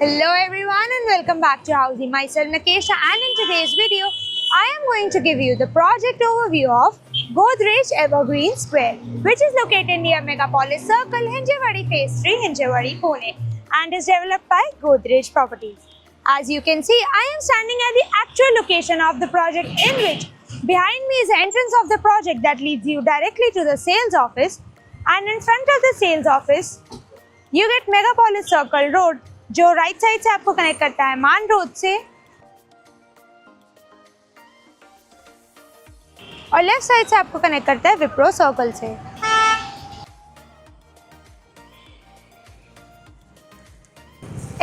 Hello everyone and welcome back to Housey. Myself Nakesha, and in today's video I am going to give you the project overview of Godrej Evergreen Square, which is located near Megapolis Circle, Hinjewadi Phase 3, Hinjewadi, Pune, and is developed by Godrej Properties. As you can see, I am standing at the actual location of the project, in which behind me is the entrance of the project that leads you directly to the sales office, and in front of the sales office you get Megapolis Circle Road, जो right side से आपको connect करता है मान road से और left side से आपको कनेक्ट करता है विप्रो सर्कल से।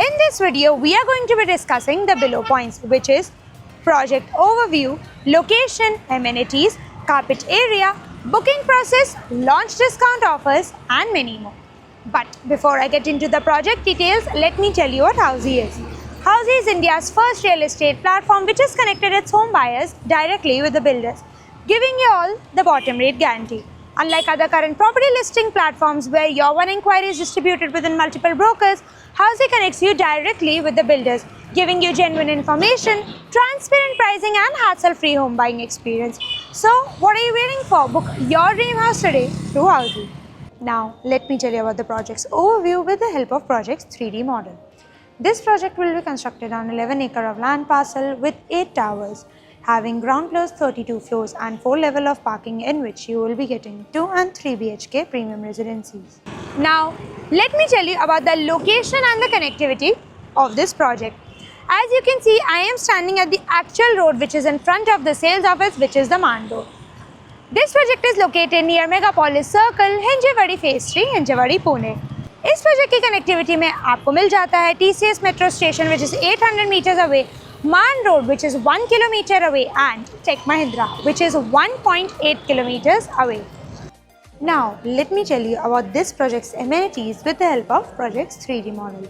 In this video, we are going to be discussing the below points, which is project overview, location, amenities, carpet area, booking process, launch discount offers, and many more. But before I get into the project details, let me tell you what Housey is. Housey is India's first real estate platform which has connected its home buyers directly with the builders, giving you all the bottom rate guarantee. Unlike other current property listing platforms where your one inquiry is distributed within multiple brokers, Housey connects you directly with the builders, giving you genuine information, transparent pricing, and hassle-free home buying experience. So, what are you waiting for? Book your dream house today through Housey. Now, let me tell you about the project's overview with the help of Project's 3D model. This project will be constructed on 11 acres of land parcel with 8 towers, having ground floors, 32 floors, and 4 levels of parking, in which you will be getting 2 and 3 BHK premium residencies. Now, let me tell you about the location and the connectivity of this project. As you can see, I am standing at the actual road which is in front of the sales office, which is the Man Road. This project is located near Megapolis Circle, Hinjewadi Phase 3, Hinjewadi, Pune. इस project की connectivity में आपको मिल जाता है TCS metro station which is 800 meters away, Man Road which is 1 kilometer away, and Tech Mahindra which is 1.8 kilometers away. Now, let me tell you about this project's amenities with the help of Project's 3D model.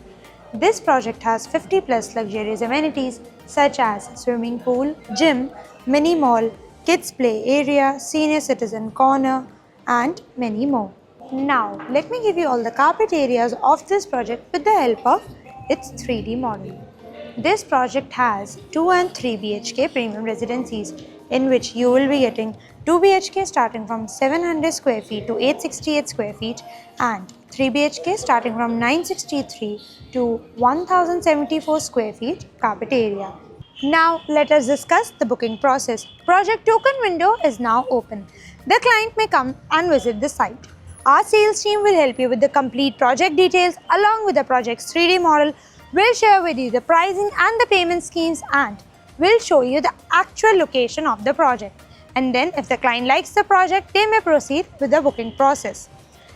This project has 50 plus luxurious amenities such as swimming pool, gym, mini mall, kids play area, senior citizen corner, and many more. Now, let me give you all the carpet areas of this project with the help of its 3D model. This project has 2 and 3 BHK premium residencies, in which you will be getting 2 BHK starting from 700 square feet to 868 square feet, and 3 BHK starting from 963 to 1074 square feet carpet area. Now, let us discuss the booking process. Project token window is now open. The client may come and visit the site. Our sales team will help you with the complete project details along with the project's 3D model. We'll share with you the pricing and the payment schemes, and we'll show you the actual location of the project. And then if the client likes the project, they may proceed with the booking process.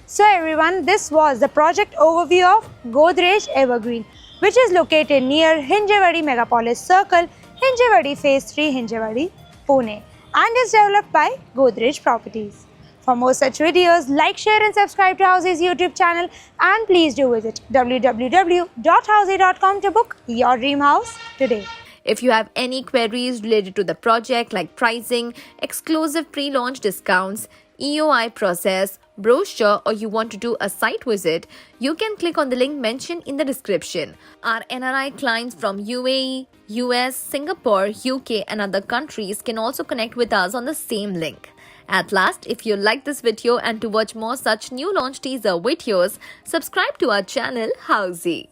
So everyone, this was the project overview of Godrej Evergreen, which is located near Hinjewadi Megapolis Circle, Hinjewadi Phase 3, Hinjewadi, Pune, and is developed by Godrej Properties. For more such videos, like, share and subscribe to Housey's YouTube channel, and please do visit www.housey.com to book your dream house today. If you have any queries related to the project like pricing, exclusive pre-launch discounts, EOI process, brochure, or you want to do a site visit, you can click on the link mentioned in the description. Our NRI clients from UAE, US, Singapore, UK, and other countries can also connect with us on the same link. At last, if you like this video and to watch more such new launch teaser videos, subscribe to our channel Housey.